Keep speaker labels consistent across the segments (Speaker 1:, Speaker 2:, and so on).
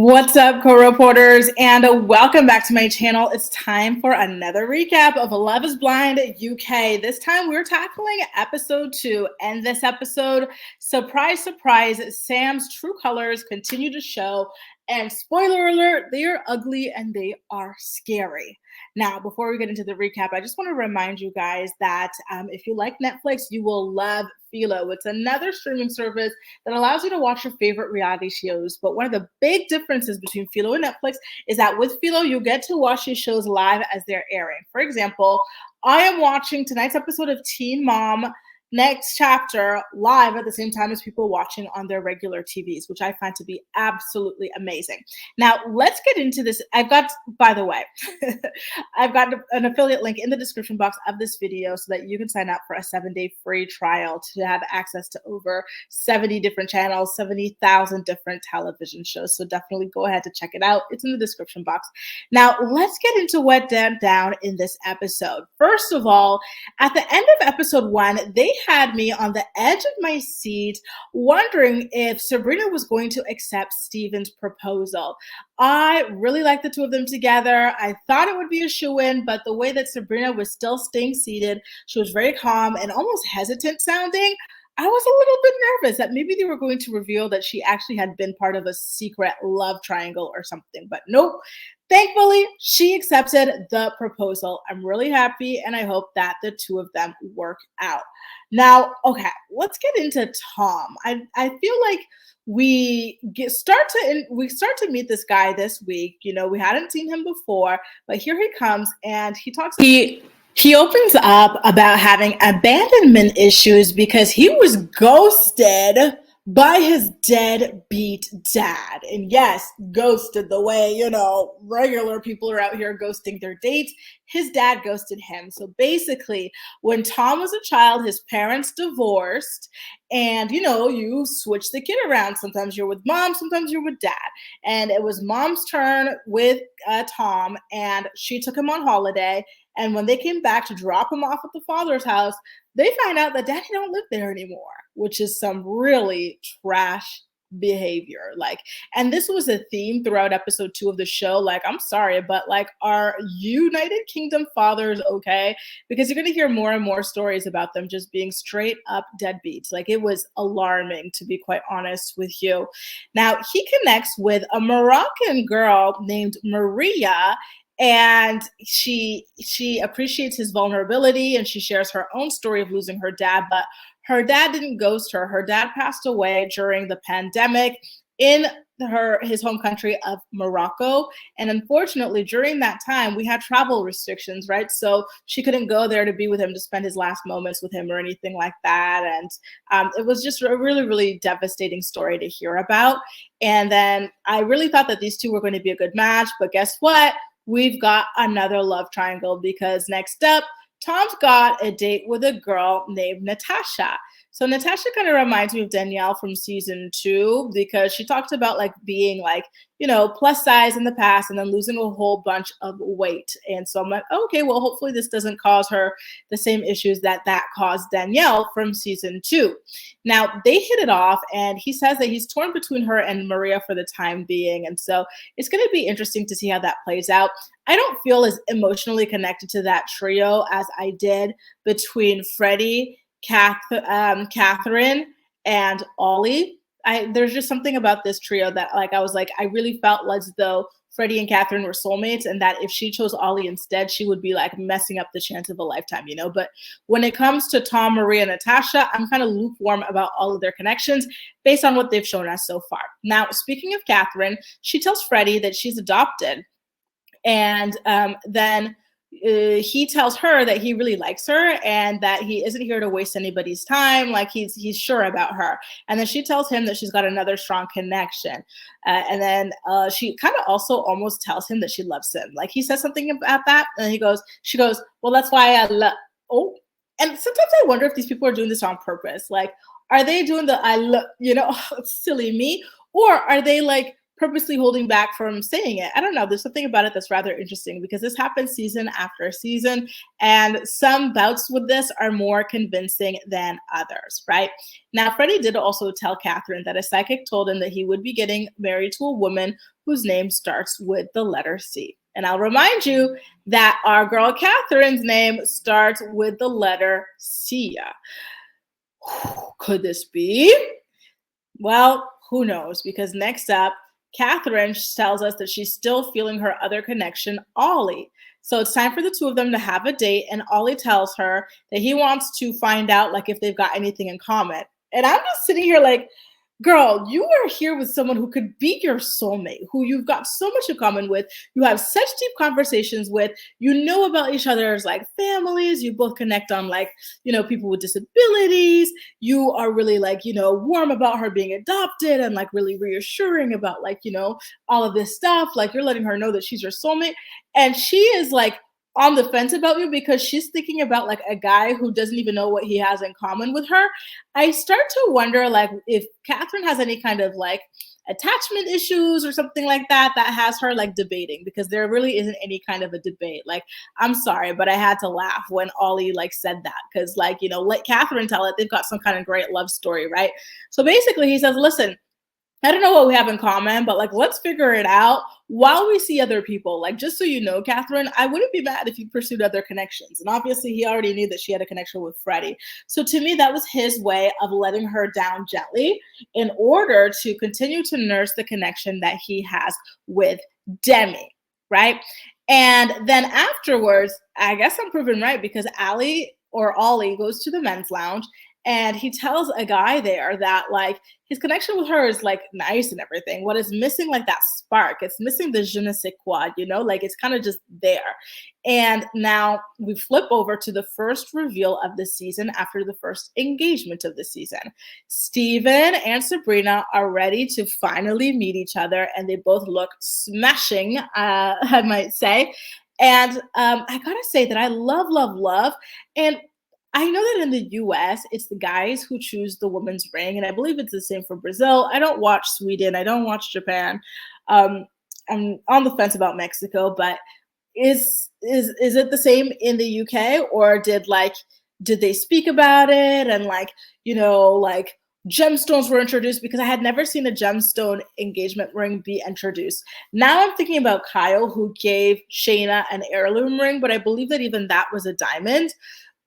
Speaker 1: What's up, co-reporters, and welcome back to my channel. It's time for another recap of Love is Blind UK. This time we're tackling episode 2, and this episode, surprise, surprise, Sam's true colors continue to show, and spoiler alert, they are ugly and they are scary. Now, before we get into the recap, I just want to remind you guys that if you like Netflix, you will love Philo. It's another streaming service that allows you to watch your favorite reality shows. But one of the big differences between Philo and Netflix is that with Philo, you get to watch these shows live as they're airing. For example, I am watching tonight's episode of Teen Mom Next Chapter live at the same time as people watching on their regular TVs, which I find to be absolutely amazing. Now, let's get into this. By the way, I've got an affiliate link in the description box of this video so that you can sign up for a 7-day free trial to have access to over 70 different channels, 70,000 different television shows. So definitely go ahead to check it out. It's in the description box. Now, let's get into what went down in this episode. First of all, at the end of episode 1, they had me on the edge of my seat wondering if Sabrina was going to accept Steven's proposal. I really liked the two of them together. I thought it would be a shoo-in, but the way that Sabrina was still staying seated, she was very calm and almost hesitant sounding. I was a little bit nervous that maybe they were going to reveal that she actually had been part of a secret love triangle or something, but nope. Thankfully, she accepted the proposal. I'm really happy, and I hope that the two of them work out. Now, okay, let's get into Tom. I feel like we start to meet this guy this week. You know, we hadn't seen him before, but here he comes, and he opens up about having abandonment issues because he was ghosted by his deadbeat dad. And yes, ghosted the way, regular people are out here ghosting their dates. His dad ghosted him. So basically, when Tom was a child, his parents divorced, and you switch the kid around. Sometimes you're with mom, sometimes you're with dad. And it was mom's turn with Tom, and she took him on holiday. And when they came back to drop him off at the father's house, they find out that daddy don't live there anymore, which is some really trash behavior. And this was a theme throughout episode 2 of the show. I'm sorry, but are United Kingdom fathers okay? Because you're going to hear more and more stories about them just being straight up deadbeats. It was alarming, to be quite honest with you. Now, he connects with a Moroccan girl named Maria, and she appreciates his vulnerability, and she shares her own story of losing her dad, but her dad didn't ghost her. Her dad passed away during the pandemic in his home country of Morocco. And unfortunately, during that time, we had travel restrictions, right? So she couldn't go there to be with him, to spend his last moments with him or anything like that. And it was just a really, really devastating story to hear about. And then I really thought that these two were going to be a good match, but guess what? We've got another love triangle, because next up, Tom's got a date with a girl named Natasha. So Natasha kind of reminds me of Danielle from season 2, because she talked about being plus size in the past and then losing a whole bunch of weight. And so I'm like, okay, well, hopefully this doesn't cause her the same issues that caused Danielle from season 2. Now, they hit it off, and he says that he's torn between her and Maria for the time being. And so it's going to be interesting to see how that plays out. I don't feel as emotionally connected to that trio as I did between Freddie, Catherine, and Ollie. There's just something about this trio that I really felt as though Freddie and Catherine were soulmates, and that if she chose Ollie instead, she would be messing up the chance of a lifetime, But when it comes to Tom, Maria, and Natasha, I'm kind of lukewarm about all of their connections based on what they've shown us so far. Now, speaking of Catherine, she tells Freddie that she's adopted, and then he tells her that he really likes her and that he isn't here to waste anybody's time. He's sure about her. And then she tells him that she's got another strong connection. And then she kind of also almost tells him that she loves him. He says something about that, and she goes, well, that's why I love. Oh, and sometimes I wonder if these people are doing this on purpose. Are they doing the silly me, or are they purposely holding back from saying it. I don't know. There's something about it that's rather interesting because this happens season after season, and some bouts with this are more convincing than others, right? Now, Freddie did also tell Catherine that a psychic told him that he would be getting married to a woman whose name starts with the letter C. And I'll remind you that our girl Catherine's name starts with the letter C. Could this be? Well, who knows? Because next up, Catherine tells us that she's still feeling her other connection, Ollie. So it's time for the two of them to have a date, and Ollie tells her that he wants to find out like if they've got anything in common. And I'm just sitting here like, girl, you are here with someone who could be your soulmate, who you've got so much in common with. You have such deep conversations with. You know about each other's like families. You both connect on like, people with disabilities. You are really like, warm about her being adopted and like really reassuring about like, all of this stuff. Like you're letting her know that she's your soulmate. And she is like, on the fence about you because she's thinking about like a guy who doesn't even know what he has in common with her. I start to wonder like if Catherine has any kind of like attachment issues or something like that has her like debating, because there really isn't any kind of a debate. Like, I'm sorry, but I had to laugh when Ollie like said that because like, let Catherine tell it. They've got some kind of great love story, right? So basically he says, listen, I don't know what we have in common, but like, let's figure it out while we see other people. Like, just so you know, Catherine, I wouldn't be mad if you pursued other connections. And obviously he already knew that she had a connection with Freddie. So to me, that was his way of letting her down gently in order to continue to nurse the connection that he has with Demi, right? And then afterwards, I guess I'm proven right because Ollie goes to the men's lounge and he tells a guy there that like his connection with her is like nice and everything. What is missing, like that spark, it's missing the je ne sais quoi, like it's kind of just there. And now we flip over to the first reveal of the season after the first engagement of the season. Steven and Sabrina are ready to finally meet each other, and they both look smashing, I might say. And I gotta say that I love, love, love. And I know that in the US, it's the guys who choose the woman's ring, and I believe it's the same for Brazil. I don't watch Sweden. I don't watch Japan. I'm on the fence about Mexico, but is it the same in the UK, or did they speak about it and like gemstones were introduced? Because I had never seen a gemstone engagement ring be introduced. Now I'm thinking about Kyle, who gave Shayna an heirloom ring, but I believe that even that was a diamond.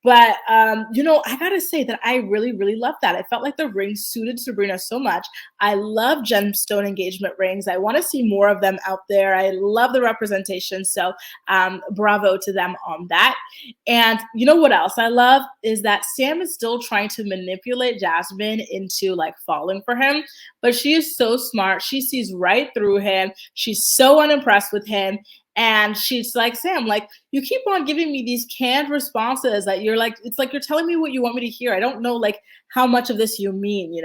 Speaker 1: But, I got to say that I really, really loved that. I felt like the ring suited Sabrina so much. I love gemstone engagement rings. I want to see more of them out there. I love the representation. So bravo to them on that. And you know what else I love is that Sam is still trying to manipulate Jasmine into like falling for him. But she is so smart. She sees right through him. She's so unimpressed with him. And she's like, Sam, like, you keep on giving me these canned responses that you're like, it's like you're telling me what you want me to hear. I don't know, like, how much of this you mean,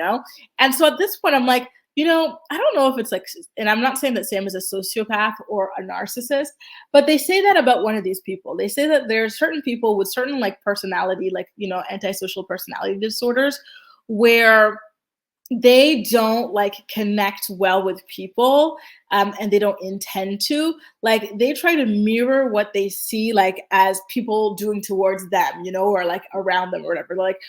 Speaker 1: And so at this point, I'm like, I don't know if it's like, and I'm not saying that Sam is a sociopath or a narcissist, but they say that about one of these people. They say that there are certain people with certain like personality, like, antisocial personality disorders, where they don't like connect well with people, and they don't intend to. Like they try to mirror what they see like as people doing towards them, or like around them or whatever. Like,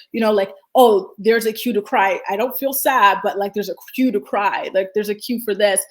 Speaker 1: oh, there's a cue to cry. I don't feel sad, but like there's a cue to cry. Like there's a cue for this,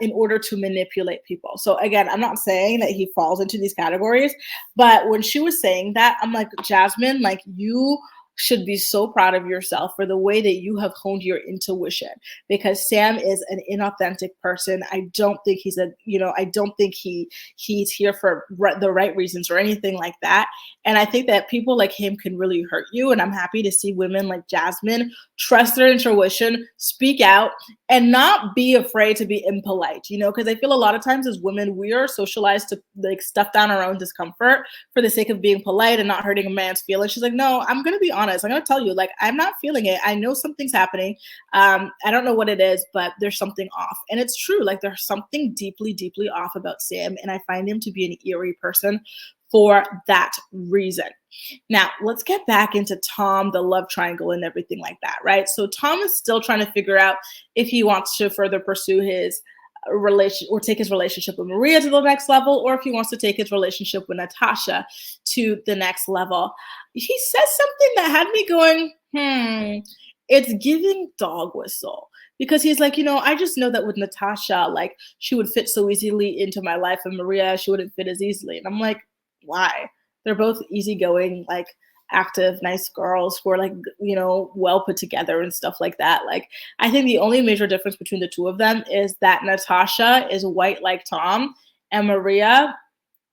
Speaker 1: in order to manipulate people. So again, I'm not saying that he falls into these categories, but when she was saying that, I'm like, Jasmine, like you should be so proud of yourself for the way that you have honed your intuition, because Sam is an inauthentic person. I don't think I don't think he's here for the right reasons or anything like that. And I think that people like him can really hurt you. And I'm happy to see women like Jasmine trust their intuition, speak out, and not be afraid to be impolite, because I feel a lot of times as women, we are socialized to like stuff down our own discomfort for the sake of being polite and not hurting a man's feelings. She's like, no, I'm going to be honest. I'm going to tell you, like, I'm not feeling it. I know something's happening. I don't know what it is, but there's something off. And it's true. Like there's something deeply, deeply off about Sam. And I find him to be an eerie person for that reason. Now, let's get back into Tom, the love triangle and everything like that, right? So Tom is still trying to figure out if he wants to further pursue his relation or take his relationship with Maria to the next level, or if he wants to take his relationship with Natasha to the next level. He says something that had me going, it's giving dog whistle. Because he's like, I just know that with Natasha, like she would fit so easily into my life, and Maria, she wouldn't fit as easily. And I'm like, why? They're both easygoing, like active, nice girls who are like, well put together and stuff like that. Like, I think the only major difference between the two of them is that Natasha is white like Tom, and Maria,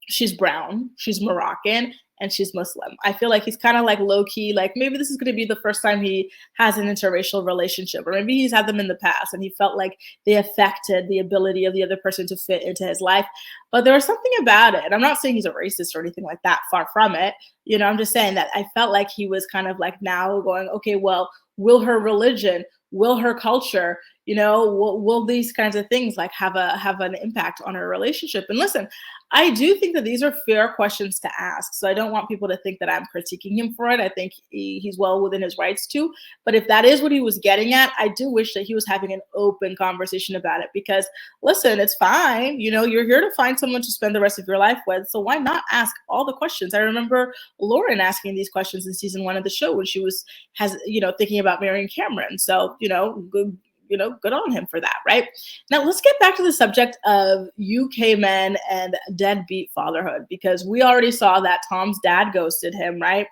Speaker 1: she's brown, she's Moroccan, and she's Muslim. I feel like he's kind of like low key, like maybe this is going to be the first time he has an interracial relationship, or maybe he's had them in the past and he felt like they affected the ability of the other person to fit into his life. But there was something about it. And I'm not saying he's a racist or anything like that, far from it. I'm just saying that I felt like he was kind of like now going, okay, well, will her religion, will her culture, will these kinds of things like have an impact on her relationship? And listen, I do think that these are fair questions to ask. So I don't want people to think that I'm critiquing him for it. I think he's well within his rights to. But if that is what he was getting at, I do wish that he was having an open conversation about it. Because listen, it's fine. You're here to find someone to spend the rest of your life with. So why not ask all the questions? I remember Lauren asking these questions in season 1 of the show when she has thinking about marrying Cameron. So, good on him for that, right? Now, let's get back to the subject of UK men and deadbeat fatherhood, because we already saw that Tom's dad ghosted him, right?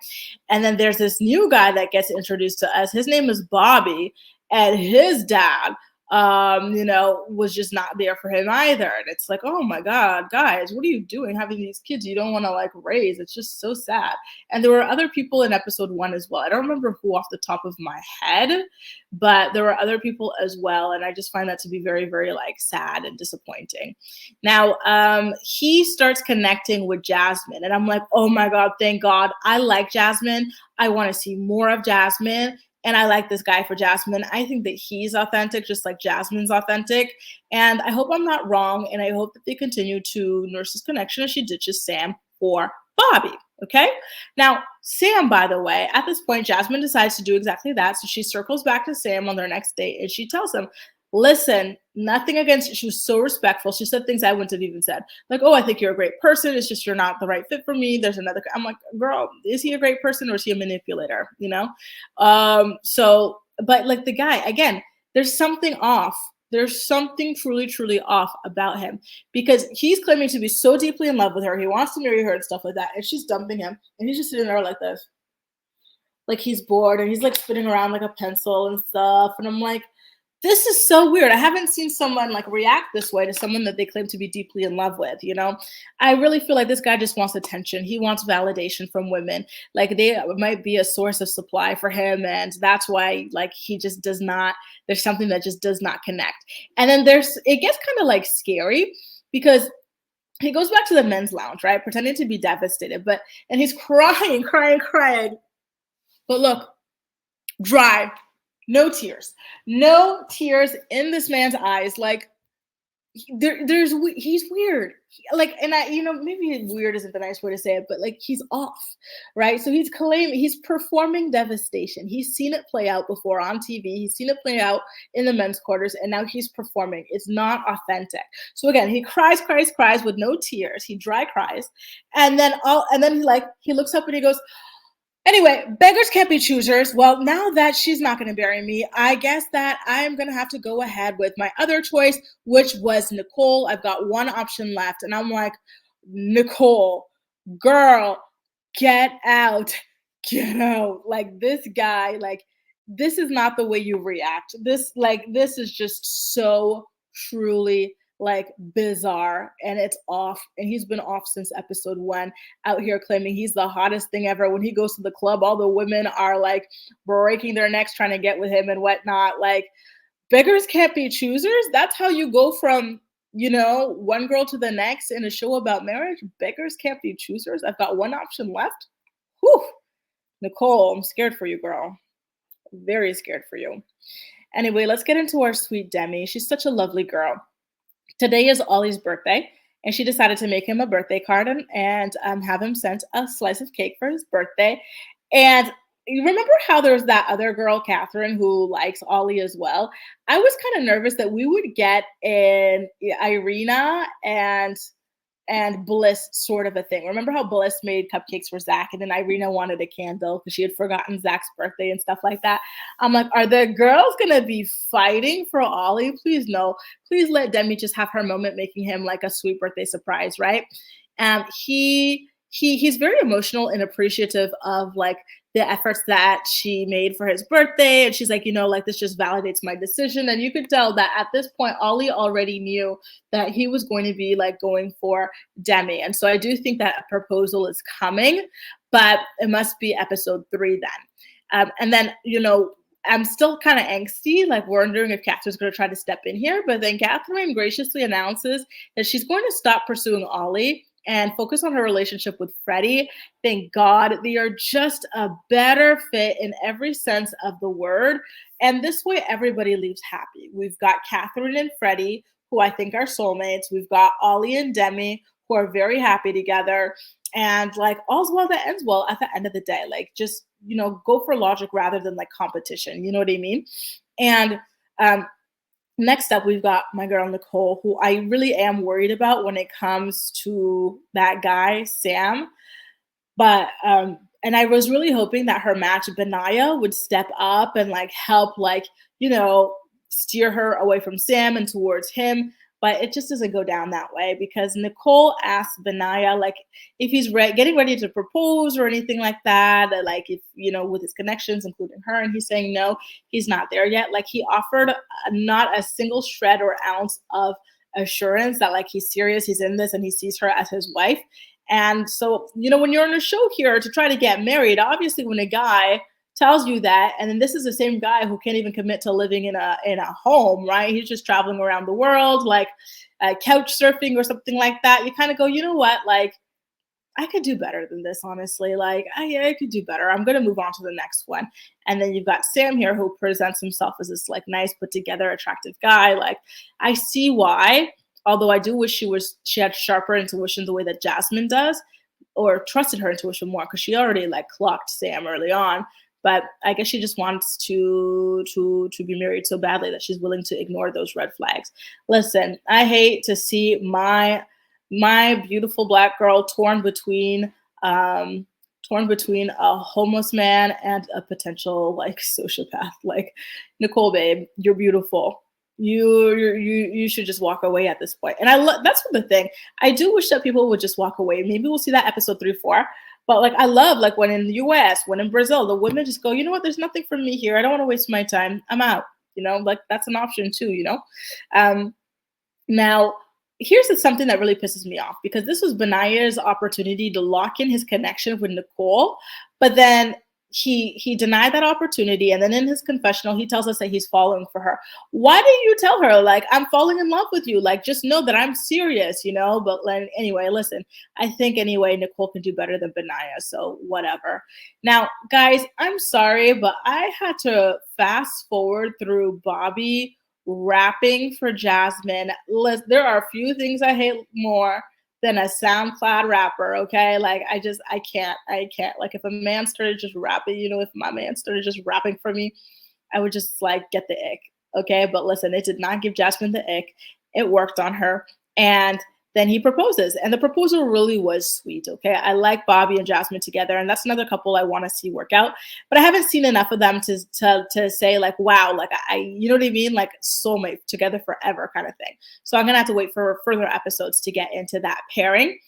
Speaker 1: And then there's this new guy that gets introduced to us. His name is Bobby, and his dad, was just not there for him either. And it's like, oh my God, guys, what are you doing having these kids you don't want to like raise? It's just so sad. And there were other people in episode 1 as well. I don't remember who off the top of my head, but there were other people as well. And I just find that to be very, very like sad and disappointing. Now, he starts connecting with Jasmine, and I'm like, oh my God, thank God. I like Jasmine. I want to see more of Jasmine. And I like this guy for Jasmine. I think that he's authentic, just like Jasmine's authentic. And I hope I'm not wrong. And I hope that they continue to nurse this connection as she ditches Sam for Bobby. Okay. Now, Sam, by the way, at this point, Jasmine decides to do exactly that. So she circles back to Sam on their next date and she tells him, listen, nothing against, she was so respectful. She said things I wouldn't have even said. Like, oh, I think you're a great person. It's just you're not the right fit for me. There's another, I'm like, girl, is he a great person or is he a manipulator? But like the guy, again, there's something off. There's something truly, truly off about him, because he's claiming to be so deeply in love with her. He wants to marry her and stuff like that. And she's dumping him. And he's just sitting there like this. Like he's bored and he's like spinning around like a pencil and stuff. And I'm like, this is so weird. I haven't seen someone like react this way to someone that they claim to be deeply in love with, I really feel like this guy just wants attention. He wants validation from women. Like they might be a source of supply for him. And that's why like he just does not, there's something that just does not connect. And then it gets kind of like scary because he goes back to the men's lounge, right? Pretending to be devastated, and he's crying. But look, dry. No tears in this man's eyes. Like he's weird. Maybe weird isn't the nice way to say it, but like he's off, right? So he's performing devastation. He's seen it play out before on TV. He's seen it play out in the men's quarters, and now he's performing. It's not authentic. So again, he cries with no tears. He dry cries, and then he looks up and he goes, anyway, beggars can't be choosers. Well, now that she's not going to bury me, I guess that I'm going to have to go ahead with my other choice, which was Nicole. I've got one option left. And I'm like, Nicole, girl, get out. Like this guy, like this is not the way you react. This is just so truly like bizarre, and it's off, and he's been off since episode 1, out here claiming he's the hottest thing ever. When he goes to the club, all the women are like breaking their necks trying to get with him and whatnot. Like beggars can't be choosers. That's how you go from one girl to the next in a show about marriage. Beggars can't be choosers. I've got one option left. Whew. Nicole, I'm scared for you, girl. Very scared for you. Anyway, let's get into our sweet Demi. She's such a lovely girl. Today is Ollie's birthday, and she decided to make him a birthday card and have him sent a slice of cake for his birthday. And You remember how there's that other girl, Catherine, who likes Ollie as well? I was kind of nervous that we would get in Irina and Bliss sort of a thing. Remember how Bliss made cupcakes for Zach, and then Irina wanted a candle because she had forgotten Zach's birthday and stuff like that. I'm like, are the girls gonna be fighting for Ollie? Please no. Please let Demi just have her moment, making him like a sweet birthday surprise, right? He's very emotional and appreciative of like the efforts that she made for his birthday. And she's like, like this just validates my decision. And you could tell that at this point, Ollie already knew that he was going to be like going for Demi. And so I do think that a proposal is coming, but it must be episode 3 then. And then, I'm still kind of angsty, like wondering if Catherine's going to try to step in here. But then Catherine graciously announces that she's going to stop pursuing Ollie and focus on her relationship with Freddie. Thank God, they are just a better fit in every sense of the word. And this way, everybody leaves happy. We've got Catherine and Freddie, who I think are soulmates. We've got Ollie and Demi, who are very happy together. And like all's well that ends well at the end of the day. Like just, go for logic rather than like competition. You know what I mean? And next up, we've got my girl Nicole, who I really am worried about when it comes to that guy, Sam. But and I was really hoping that her match, Benaya, would step up and like help, like, steer her away from Sam and towards him. But it just doesn't go down that way because Nicole asked Benaya, like, if he's getting ready to propose or anything like that, like if, with his connections, including her, and he's saying no, he's not there yet. Like he offered not a single shred or ounce of assurance that like he's serious, he's in this, and he sees her as his wife. And so, when you're on a show here to try to get married, obviously when a guy tells you that, and then this is the same guy who can't even commit to living in a home, right? He's just traveling around the world, like couch surfing or something like that. You kind of go, you know what? Like, I could do better than this, honestly. Like, I could do better. I'm going to move on to the next one. And then you've got Sam here who presents himself as this like nice, put together, attractive guy. Like, I see why. Although I do wish she had sharper intuition the way that Jasmine does, or trusted her intuition more, because she already like clocked Sam early on. But I guess she just wants to be married so badly that she's willing to ignore those red flags. Listen, I hate to see my beautiful Black girl torn between a homeless man and a potential like sociopath. Like, Nicole, babe, you're beautiful. You should just walk away at this point. And that's the thing. I do wish that people would just walk away. Maybe we'll see that episode 3, 4. But like I love like when in the US, when in Brazil, the women just go, you know what, there's nothing for me here. I don't want to waste my time. I'm out. Like that's an option too, Now, here's something that really pisses me off, because this was Benaya's opportunity to lock in his connection with Nicole, but then he denied that opportunity. And then in his confessional, he tells us that he's falling for her. Why didn't you tell her, like, I'm falling in love with you? Like, just know that I'm serious, But like, anyway, listen, I think anyway, Nicole can do better than Benaya. So whatever. Now, guys, I'm sorry, but I had to fast forward through Bobby rapping for Jasmine. There are a few things I hate more than a SoundCloud rapper, okay? Like, I can't. Like, if a man started just rapping, if my man started just rapping for me, I would just, like, get the ick, okay? But listen, it did not give Jasmine the ick. It worked on her. And then he proposes, and the proposal really was sweet, okay? I like Bobby and Jasmine together, and that's another couple I want to see work out, but I haven't seen enough of them to say like, wow, like you know what I mean? Like soulmate together forever kind of thing. So I'm gonna have to wait for further episodes to get into that pairing.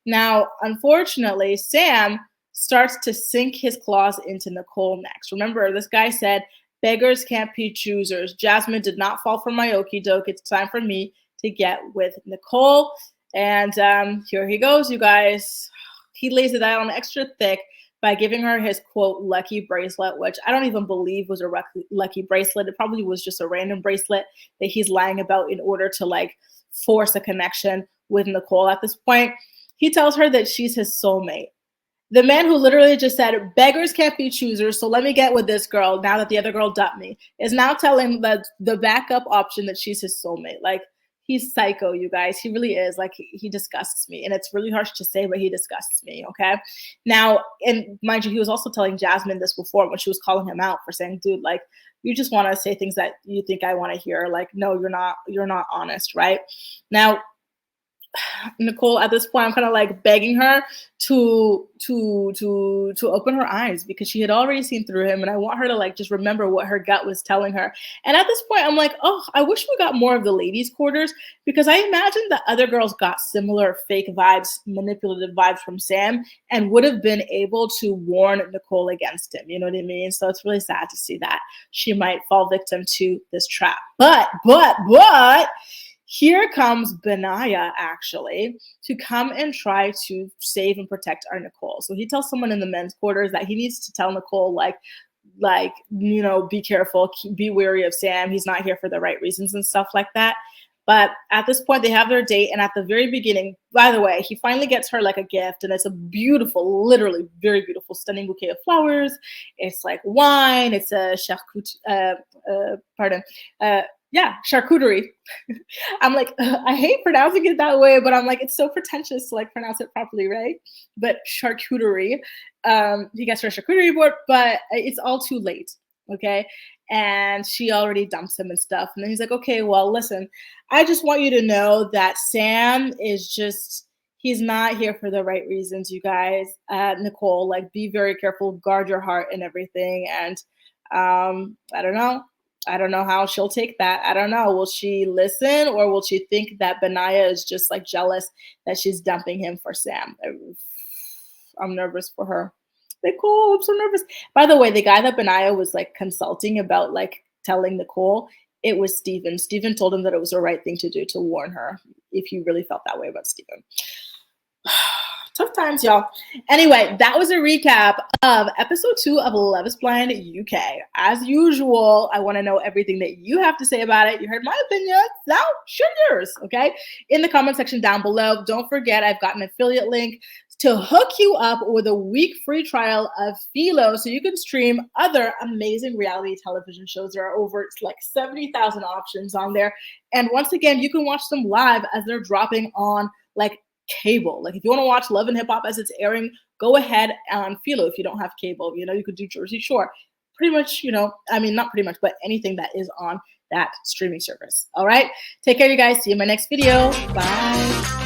Speaker 1: Now, unfortunately, Sam starts to sink his claws into Nicole next. Remember, this guy said, beggars can't be choosers. Jasmine did not fall for my okie doke. It's time for me to get with Nicole. And here he goes, you guys. He lays it down extra thick by giving her his, quote, lucky bracelet, which I don't even believe was a lucky bracelet. It probably was just a random bracelet that he's lying about in order to, like, force a connection with Nicole at this point. He tells her that she's his soulmate. The man who literally just said, beggars can't be choosers, so let me get with this girl now that the other girl dumped me, is now telling the backup option that she's his soulmate. Like, He's psycho, you guys. He really is. Like he disgusts me. And it's really harsh to say, but he disgusts me. Okay. Now, and mind you, he was also telling Jasmine this before when she was calling him out for saying, dude, like you just want to say things that you think I want to hear. Like, no, you're not honest, right? Now, Nicole, at this point, I'm kind of like begging her to open her eyes because she had already seen through him, and I want her to like just remember what her gut was telling her. And at this point, I'm like, oh, I wish we got more of the ladies' quarters because I imagine the other girls got similar fake vibes, manipulative vibes from Sam, and would have been able to warn Nicole against him. You know what I mean? So it's really sad to see that she might fall victim to this trap. But here comes Benaya actually to come and try to save and protect our Nicole. So he tells someone in the men's quarters that he needs to tell Nicole, like, you know, be careful, be wary of Sam. He's not here for the right reasons and stuff like that. But at this point, they have their date. And at the very beginning, by the way, he finally gets her like a gift. And it's a beautiful, literally very beautiful, stunning bouquet of flowers. It's like wine. It's a charcuterie. I'm like, I hate pronouncing it that way, but I'm like, it's so pretentious to like pronounce it properly, right? But charcuterie. He gets her a charcuterie board, but it's all too late. Okay. And she already dumps him and stuff. And then he's like, okay, well, listen, I just want you to know that Sam is just, he's not here for the right reasons, you guys. Nicole, like, be very careful, guard your heart and everything. And I don't know. I don't know how she'll take that. I don't know. Will she listen or will she think that Benaya is just like jealous that she's dumping him for Sam? I'm nervous for her. Nicole, I'm so nervous. By the way, the guy that Benaya was like consulting about like telling Nicole, it was Steven. Steven told him that it was the right thing to do to warn her if he really felt that way about Steven. Tough times, y'all. Anyway, that was a recap of episode 2 of Love is Blind UK. As usual, I want to know everything that you have to say about it. You heard my opinion. Now, share yours, okay? In the comment section down below. Don't forget, I've got an affiliate link to hook you up with a week free trial of Philo so you can stream other amazing reality television shows. There are over like 70,000 options on there. And once again, you can watch them live as they're dropping on like cable. Like if you want to watch Love and Hip Hop as it's airing, go ahead on Philo if you don't have cable. You know, you could do Jersey Shore. Pretty much, you know, I mean, not pretty much, but anything that is on that streaming service. All right. Take care, you guys. See you in my next video. Bye.